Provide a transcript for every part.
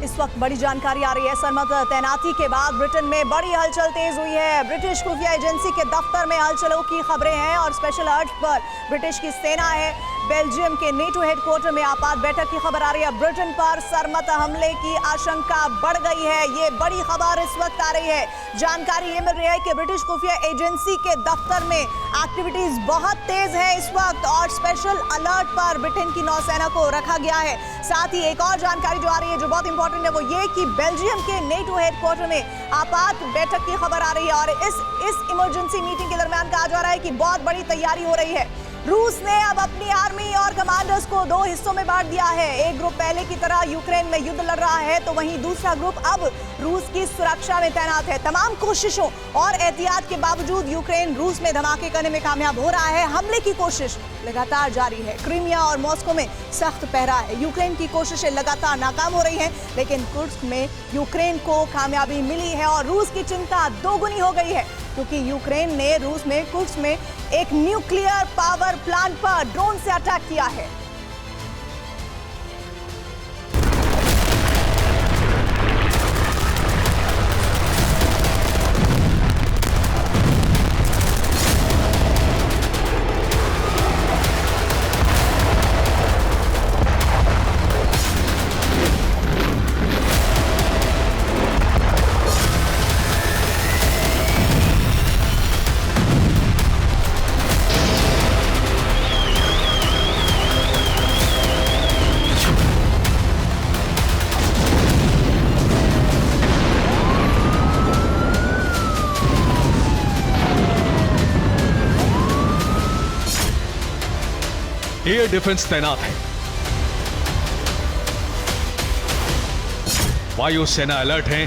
इस वक्त बड़ी जानकारी आ रही है। सरमत तैनाती के बाद ब्रिटेन में बड़ी हलचल तेज हुई है। ब्रिटिश खुफिया एजेंसी के दफ्तर में हलचलों की खबरें हैं और स्पेशल अलर्ट पर ब्रिटिश की सेना है। बेल्जियम के नेटो हेडक्वार्टर में आपात बैठक की खबर आ रही है। ब्रिटेन पर सरमत हमले की आशंका बढ़ गई है। ये बड़ी खबर इस वक्त आ रही है। जानकारी ये मिल रही है कि ब्रिटिश खुफिया एजेंसी के दफ्तर में एक्टिविटीज बहुत तेज है इस वक्त और स्पेशल अलर्ट पर ब्रिटेन की नौसेना को रखा गया है। साथ ही एक और जानकारी जो आ रही है जो बहुत इंपॉर्टेंट है वो ये कि बेल्जियम के नेटो हेडक्वार्टर में आपात बैठक की खबर आ रही है और इस इमरजेंसी मीटिंग के दरमियान कहा जा रहा है कि बहुत बड़ी तैयारी हो रही है। रूस ने अब अपनी आर्मी और कमांडर्स को दो हिस्सों में बांट दिया है। एक ग्रुप पहले की तरह यूक्रेन में युद्ध लड़ रहा है तो वहीं दूसरा ग्रुप अब रूस की सुरक्षा में तैनात है। तमाम कोशिशों और एहतियात के बावजूद यूक्रेन रूस में धमाके करने में कामयाब हो रहा है। हमले की कोशिश लगातार जारी है। क्रीमिया और मॉस्को में सख्त पहरा है। यूक्रेन की कोशिशें लगातार नाकाम हो रही हैं, लेकिन कुर्स्क में यूक्रेन को कामयाबी मिली है और रूस की चिंता दोगुनी हो गई है क्योंकि यूक्रेन ने रूस में कुर्स्क में एक न्यूक्लियर पावर प्लांट पर ड्रोन से अटैक किया है। एयर डिफेंस तैनात है। वायुसेना अलर्ट है।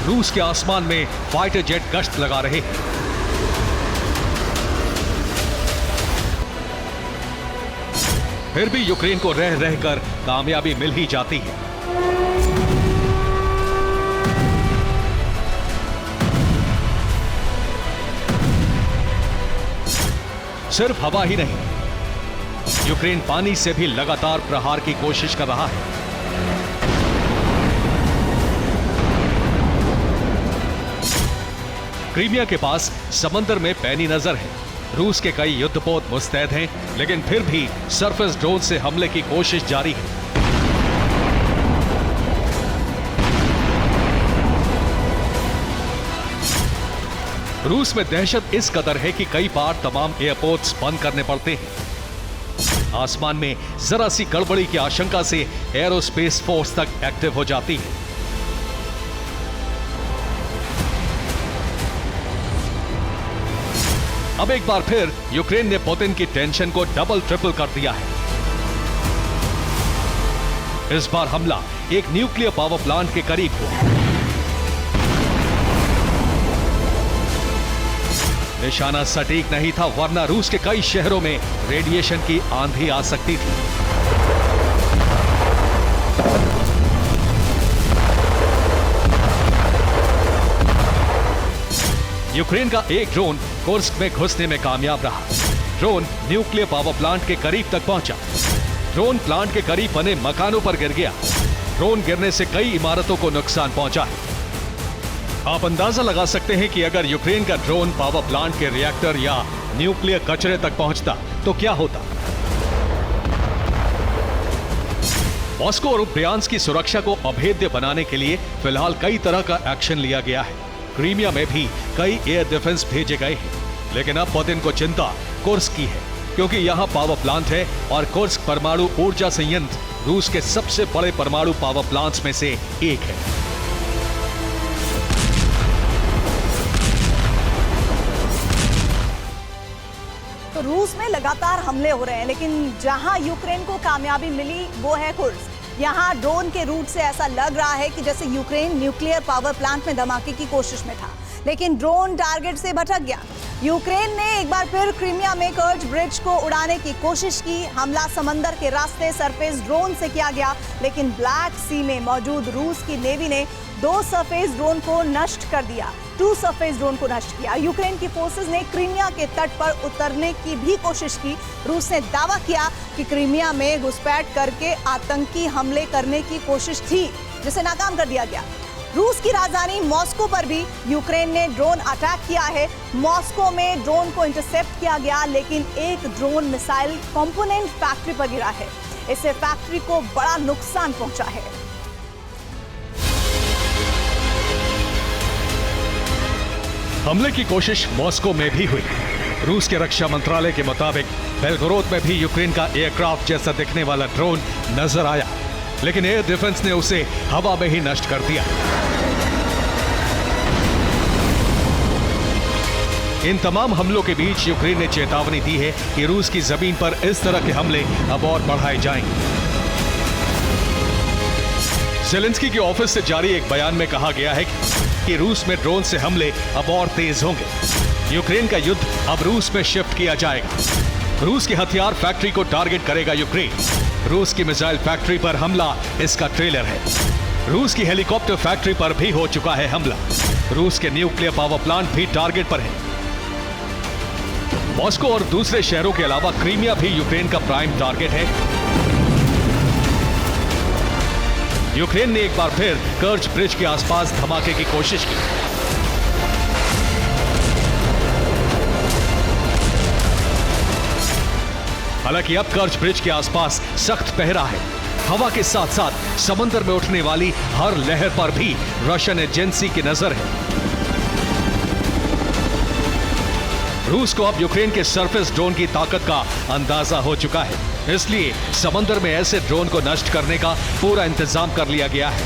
रूस के आसमान में फाइटर जेट गश्त लगा रहे हैं। फिर भी यूक्रेन को रह रहकर कामयाबी मिल ही जाती है। सिर्फ हवा ही नहीं, यूक्रेन पानी से भी लगातार प्रहार की कोशिश कर रहा है। क्रीमिया के पास समंदर में पैनी नजर है। रूस के कई युद्धपोत मुस्तैद हैं, लेकिन फिर भी सरफेस ड्रोन से हमले की कोशिश जारी है। रूस में दहशत इस कदर है कि कई बार तमाम एयरपोर्ट्स बंद करने पड़ते हैं। आसमान में जरा सी गड़बड़ी की आशंका से एरोस्पेस फोर्स तक एक्टिव हो जाती है। अब एक बार फिर यूक्रेन ने पुतिन की टेंशन को डबल ट्रिपल कर दिया है। इस बार हमला एक न्यूक्लियर पावर प्लांट के करीब हुआ। निशाना सटीक नहीं था, वरना रूस के कई शहरों में रेडिएशन की आंधी आ सकती थी। यूक्रेन का एक ड्रोन कुर्स्क में घुसने में कामयाब रहा। ड्रोन न्यूक्लियर पावर प्लांट के करीब तक पहुंचा। ड्रोन प्लांट के करीब बने मकानों पर गिर गया। ड्रोन गिरने से कई इमारतों को नुकसान पहुंचा है। आप अंदाजा लगा सकते हैं कि अगर यूक्रेन का ड्रोन पावर प्लांट के रिएक्टर या न्यूक्लियर कचरे तक पहुंचता तो क्या होता। मॉस्को और ब्रियांस्क की सुरक्षा को अभेद्य बनाने के लिए फिलहाल कई तरह का एक्शन लिया गया है। क्रीमिया में भी कई एयर डिफेंस भेजे गए हैं, लेकिन अब पुतिन को चिंता कुर्स्क की है क्योंकि यहां पावर प्लांट है और कुर्स्क परमाणु ऊर्जा संयंत्र रूस के सबसे बड़े परमाणु पावर प्लांट्स में से एक है। तो रूस में लगातार हमले हो रहे हैं, लेकिन जहां यूक्रेन को कामयाबी मिली वो है कुर्स्क। यहां ड्रोन के रूट से ऐसा लग रहा है कि जैसे यूक्रेन न्यूक्लियर पावर प्लांट में धमाके की कोशिश में था। लेकिन ड्रोन टारगेट से भटक गया। यूक्रेन ने एक बार फिर क्रीमिया में कर्च ब्रिज को उड़ाने की कोशिश की। हमला समंदर के रास्ते सरफेस ड्रोन से किया गया, लेकिन ब्लैक सी में मौजूद रूस की नेवी ने 2 सरफेस ड्रोन को नष्ट कर दिया। 2 सरफेस ड्रोन को नष्ट किया। यूक्रेन की फोर्सेस ने क्रीमिया के तट पर उतरने की भी कोशिश की। रूस ने दावा किया कि क्रीमिया में घुसपैठ करके आतंकी हमले करने की कोशिश थी, जिसे नाकाम कर दिया गया। रूस की राजधानी मॉस्को पर भी यूक्रेन ने ड्रोन अटैक किया है। मॉस्को में ड्रोन को इंटरसेप्ट किया गया, लेकिन एक ड्रोन मिसाइल कंपोनेंट फैक्ट्री पर गिरा है। इससे फैक्ट्री को बड़ा नुकसान पहुंचा है। हमले की कोशिश मॉस्को में भी हुई। रूस के रक्षा मंत्रालय के मुताबिक बेलगोरोद में भी यूक्रेन का एयरक्राफ्ट जैसा दिखने वाला ड्रोन नजर आया, लेकिन एयर डिफेंस ने उसे हवा में ही नष्ट कर दिया। इन तमाम हमलों के बीच यूक्रेन ने चेतावनी दी है कि रूस की जमीन पर इस तरह के हमले अब और बढ़ाए जाएंगे। ज़ेलेंस्की के ऑफिस से जारी एक बयान में कहा गया है कि रूस में ड्रोन से हमले अब और तेज होंगे। यूक्रेन का युद्ध अब रूस में शिफ्ट किया जाएगा। रूस की हथियार फैक्ट्री को टारगेट करेगा यूक्रेन। रूस की मिसाइल फैक्ट्री पर हमला इसका ट्रेलर है। रूस की हेलीकॉप्टर फैक्ट्री पर भी हो चुका है हमला। रूस के न्यूक्लियर पावर प्लांट भी टारगेट पर है। मॉस्को और दूसरे शहरों के अलावा क्रीमिया भी यूक्रेन का प्राइम टारगेट है। यूक्रेन ने एक बार फिर कर्च ब्रिज के आसपास धमाके की कोशिश की। हालांकि अब कर्च ब्रिज के आसपास सख्त पहरा है। हवा के साथ साथ समंदर में उठने वाली हर लहर पर भी रशियन एजेंसी की नजर है। रूस को अब यूक्रेन के सरफेस ड्रोन की ताकत का अंदाजा हो चुका है, इसलिए समंदर में ऐसे ड्रोन को नष्ट करने का पूरा इंतजाम कर लिया गया है।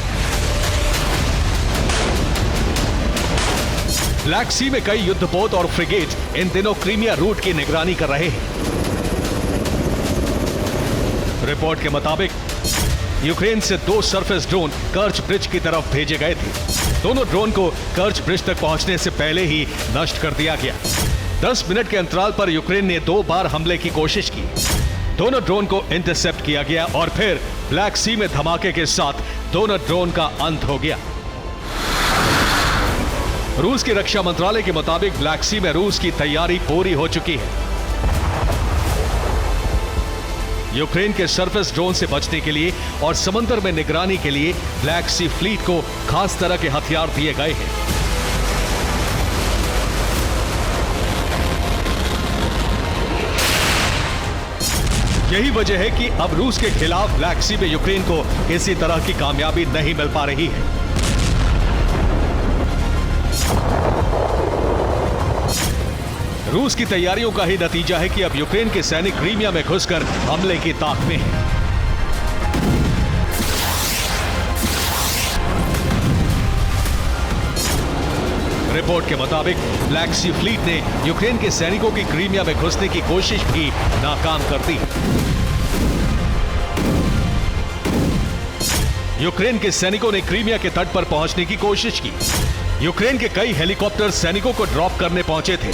ब्लैक सी में कई युद्धपोत और फ्रिगेट इन दिनों क्रीमिया रूट की निगरानी कर रहे हैं। रिपोर्ट के मुताबिक यूक्रेन से 2 सरफेस ड्रोन कर्च ब्रिज की तरफ भेजे गए थे। दोनों ड्रोन को कर्च ब्रिज तक पहुंचने से पहले ही नष्ट कर दिया गया। 10 मिनट के अंतराल पर यूक्रेन ने 2 बार हमले की कोशिश की। दोनों ड्रोन को इंटरसेप्ट किया गया और फिर ब्लैक सी में धमाके के साथ दोनों ड्रोन का अंत हो गया। रूस के रक्षा मंत्रालय के मुताबिक ब्लैक सी में रूस की तैयारी पूरी हो चुकी है। यूक्रेन के सरफेस ड्रोन से बचने के लिए और समंदर में निगरानी के लिए ब्लैक सी फ्लीट को खास तरह के हथियार दिए गए हैं। यही वजह है कि अब रूस के खिलाफ ब्लैक सी में यूक्रेन को किसी तरह की कामयाबी नहीं मिल पा रही है। रूस की तैयारियों का ही नतीजा है कि अब यूक्रेन के सैनिक क्रीमिया में घुसकर हमले की ताक में हैं। रिपोर्ट के मुताबिक ब्लैक सी फ्लीट ने यूक्रेन के सैनिकों की क्रीमिया में घुसने की कोशिश भी नाकाम कर दी। यूक्रेन के सैनिकों ने क्रीमिया के तट पर पहुंचने की कोशिश की। यूक्रेन के कई हेलीकॉप्टर सैनिकों को ड्रॉप करने पहुंचे थे।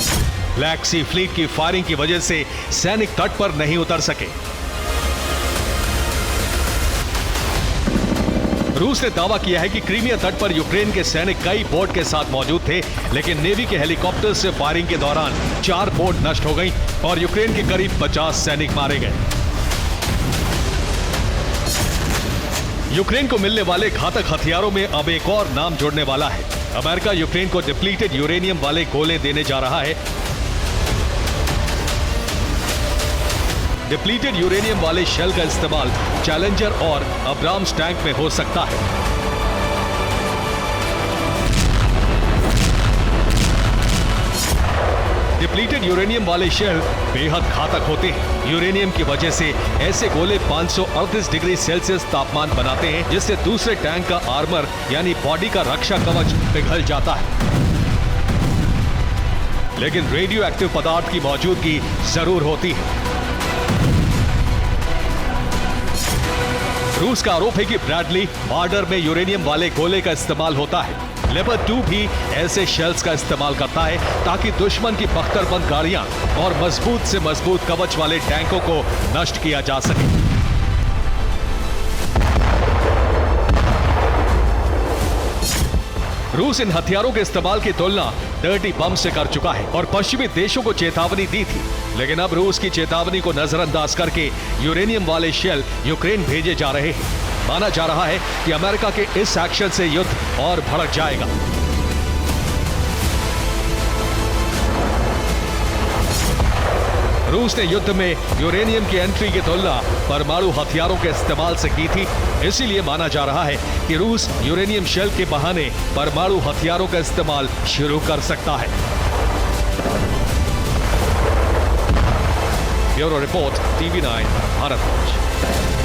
ब्लैक सी फ्लीट की फायरिंग की वजह से सैनिक तट पर नहीं उतर सके। रूस ने दावा किया है कि क्रीमिया तट पर यूक्रेन के सैनिक कई बोट के साथ मौजूद थे, लेकिन नेवी के हेलीकॉप्टर से फायरिंग के दौरान 4 बोट नष्ट हो गई और यूक्रेन के करीब 50 सैनिक मारे गए। यूक्रेन को मिलने वाले घातक हथियारों में अब एक और नाम जुड़ने वाला है। अमेरिका यूक्रेन को डिप्लीटेड यूरेनियम वाले गोले देने जा रहा है। डिप्लीटेड यूरेनियम वाले शेल का इस्तेमाल चैलेंजर और अब्राम्स टैंक में हो सकता है। डिप्लीटेड यूरेनियम वाले शेल बेहद घातक होते हैं। यूरेनियम की वजह से ऐसे गोले 538 डिग्री सेल्सियस तापमान बनाते हैं, जिससे दूसरे टैंक का आर्मर यानी बॉडी का रक्षा कवच पिघल जाता है। लेकिन रेडियो एक्टिव पदार्थ की मौजूदगी जरूर होती है। रूस का आरोप है कि ब्रैडली बॉर्डर में यूरेनियम वाले गोले का इस्तेमाल होता है, लेपर्ड 2 भी ऐसे शेल्स का इस्तेमाल करता है ताकि दुश्मन की बख्तरबंद गाड़ियां और मजबूत से मजबूत कवच वाले टैंकों को नष्ट किया जा सके। रूस इन हथियारों के इस्तेमाल की तुलना डर्टी बम से कर चुका है और पश्चिमी देशों को चेतावनी दी थी, लेकिन अब रूस की चेतावनी को नजरअंदाज करके यूरेनियम वाले शेल यूक्रेन भेजे जा रहे हैं। माना जा रहा है कि अमेरिका के इस एक्शन से युद्ध और भड़क जाएगा। रूस ने युद्ध में यूरेनियम की एंट्री की तुलना परमाणु हथियारों के इस्तेमाल से की थी, इसीलिए माना जा रहा है कि रूस यूरेनियम शेल के बहाने परमाणु हथियारों का इस्तेमाल शुरू कर सकता है। Bureau report, TV9 Bharat.